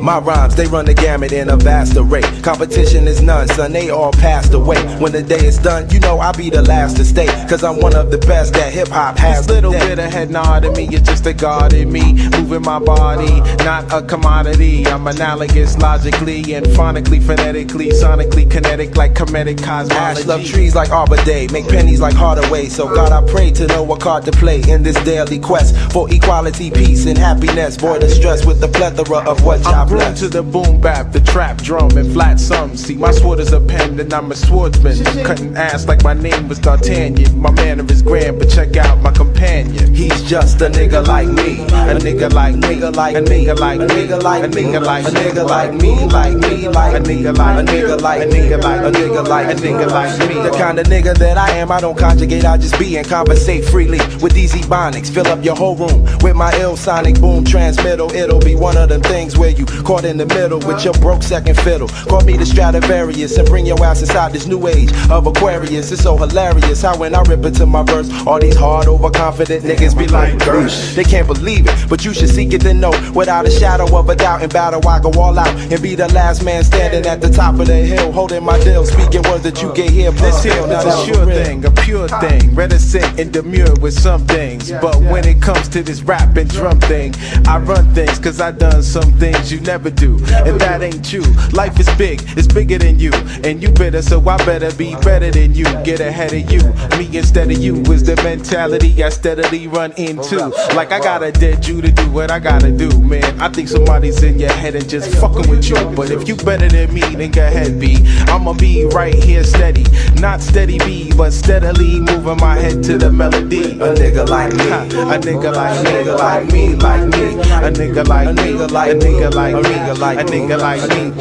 My rhymes, they run the gamut in a vast array. Competition is none, son, they all passed away. When the day is done, you know I'll be the last to stay, cause I'm one of the best that hip-hop has. This little bit of head nod in me, it's just a god in me, moving my body, not a commodity. I'm analogous logically and phonically, phonetically, sonically kinetic like comedic cosmology. Ash love trees like Arbor Day, make pennies like Hardaway. So God, I pray to know what card to play in this daily quest for equality, peace, and happiness. Void of stress with the plethora of what y'all bless. To the boom bap, the trap, drum, and flat sums. See, my sword is a pen, and I'm a swordsman. Cutting ass like my name was D'Artagnan. My manner is grand, but check out my companion. He's just a nigga like me, a nigga like nigga like a nigga like a nigga like a nigga like a nigga like me, like me, like a nigga like a nigga like a nigga like a nigga like a nigga like me. The kind of nigga that I am, I don't conjugate, I just be and conversate freely with easy bonics. Fill up your whole room with my ill sonic boom transmittal. It'll be one of them things where you caught in the middle with your broke second fiddle. Call me the Stradivarius and bring your ass inside this new age of Aquarius. It's so hilarious how when I rip into my verse, all these hard overconfident niggas be like, Gersh, they can't believe it, but you should seek it to know. Without a shadow of a doubt, in battle I go all out and be the last man standing at the top of the hill, holding my deal, speaking words that you get here. This here is a sure thing, a pure thing, reticent and demure with some things, but when it comes to this rap and drum thing, I run things cause I done some things you never do, and that ain't you. Life is big, it's bigger than you, and you better, so I better be better than you. Get ahead of you, me instead of you is the mentality I steadily run into. Like I gotta dead you to do what I gotta do, man. I think somebody's in your head and just fucking with you, but if you better than me, then go ahead, B. I'ma be right here steady, not steady B, but steadily moving my head to the melody. A nigga like me, a nigga like nigga like me, like me, a nigga like me, a nigga like me, a nigga like me.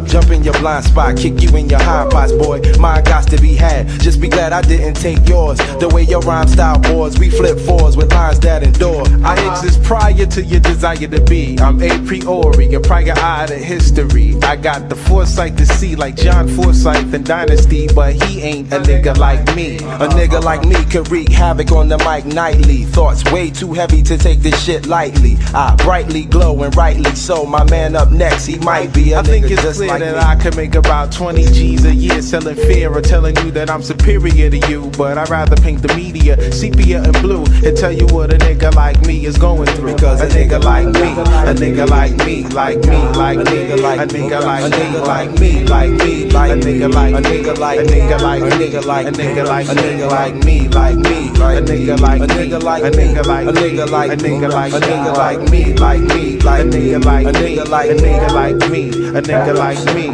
Jump in your blind spot, kick you in your high spots, boy. Mine got to be had. Just be glad I didn't take yours. The way your rhyme style boards, we flip fours with lines that endure. I exist prior to your desire to be. I'm a priori, a prior eye to history. I got the foresight to see like John Forsyth and Dynasty, but he ain't a nigga like me. A nigga like me could wreak havoc on the mic nightly. Thoughts way too heavy to take this shit lightly. I brightly glow and rightly so. My man up next, he might be a nigga. I think it's just clear like that me. I could make about 20 G's a year selling fear or telling you that I'm superior to you, but I'd rather paint the media sepia and blue and tell you what a nigga like me is going through. Because a nigga like me, a nigga like me, like me, like a nigga like a nigga like a nigga like me, like me, like a nigga like a nigga like a nigga like a nigga like a nigga like a nigga like me, like me, a nigga like a nigga like a nigga like a nigga like a nigga like a nigga like me, like me, like a nigga like a nigga like a nigga like me, a nigga like me.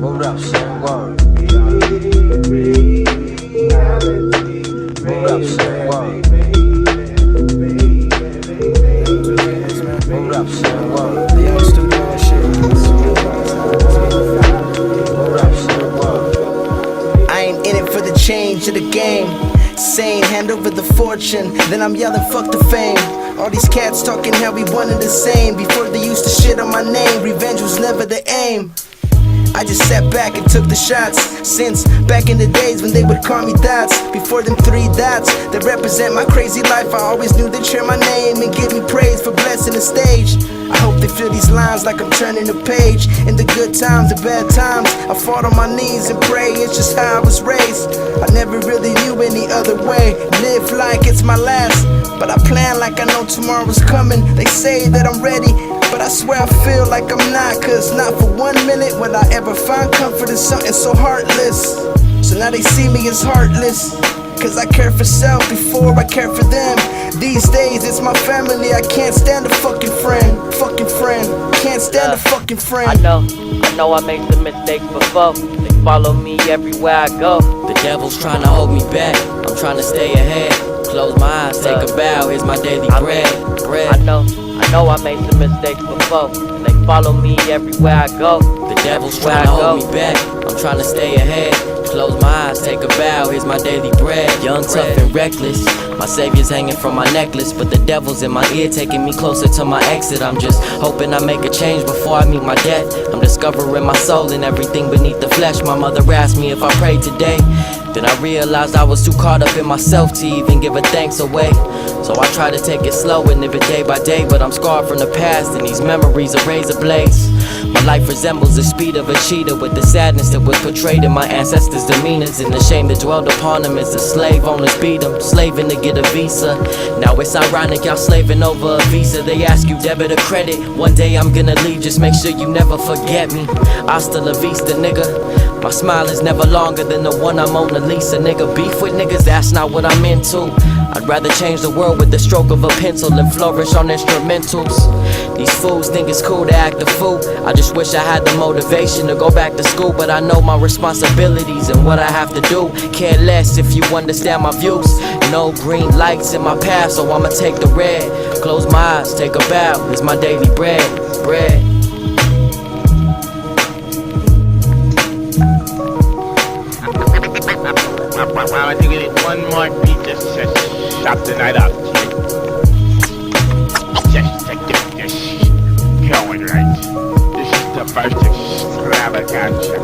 Hold up, son. Word. Hold up, son. Word. Hold up, son. Word. Yeah, I'm still doing shit. Hold up, son. Word. I ain't in it for the change of the game. Saying hand over the fortune, then I'm yelling fuck the fame. All these cats talking how we one and the same. Before they used to shit on my name, revenge was never the aim. I just sat back and took the shots. Since back in the days when they would call me dots. Before them 3 dots that represent my crazy life, I always knew they'd share my name and give me praise for blessing the stage. I hope they feel these lines like I'm turning a page. In the good times, the bad times, I fought on my knees and pray. It's just how I was raised. I never really knew any other way. Live like it's my last, but I plan like I know tomorrow's coming. They say that I'm ready, but I swear I feel like I'm not. Cause not for 1 minute would I ever find comfort in something so heartless. So now they see me as heartless, cause I care for self before I care for them. These days it's my family, I can't stand a fucking friend. Fucking friend, can't stand a fucking friend. I know I made some mistakes before. They follow me everywhere I go. The devil's trying to hold me back, I'm trying to stay ahead. Close my eyes, take a bow, here's my daily bread. I know I made some mistakes before. They follow me everywhere I go. The devil's trying to hold me back, I'm trying to stay ahead. Close my eyes, take a bow, here's my daily bread. Young, tough, and reckless, my savior's hanging from my necklace, but the devil's in my ear taking me closer to my exit. I'm just hoping I make a change before I meet my death. I'm discovering my soul and everything beneath the flesh. My mother asked me if I prayed today. Then I realized I was too caught up in myself to even give a thanks away. So I try to take it slow and live it day by day, but I'm scarred from the past and these memories are razor blades. My life resembles the speed of a cheetah, with the sadness that was portrayed in my ancestors' demeanors, and the shame that dwelled upon them as the slave owners beat them, slaving to get a visa. Now it's ironic y'all slaving over a visa. They ask you debit or credit. One day I'm gonna leave, just make sure you never forget me. Hasta la vista, nigga. My smile is never longer than the one I'm on Lisa. Nigga, beef with niggas, that's not what I'm into. I'd rather change the world with the stroke of a pencil than flourish on instrumentals. These fools think it's cool to act a fool. I just wish I had the motivation to go back to school, but I know my responsibilities and what I have to do. Care less if you understand my views. No green lights in my path, so I'ma take the red. Close my eyes, take a bow, it's my daily bread. I think we need one more beat to shut the night up. Just to get this going right. This is the first extravaganza.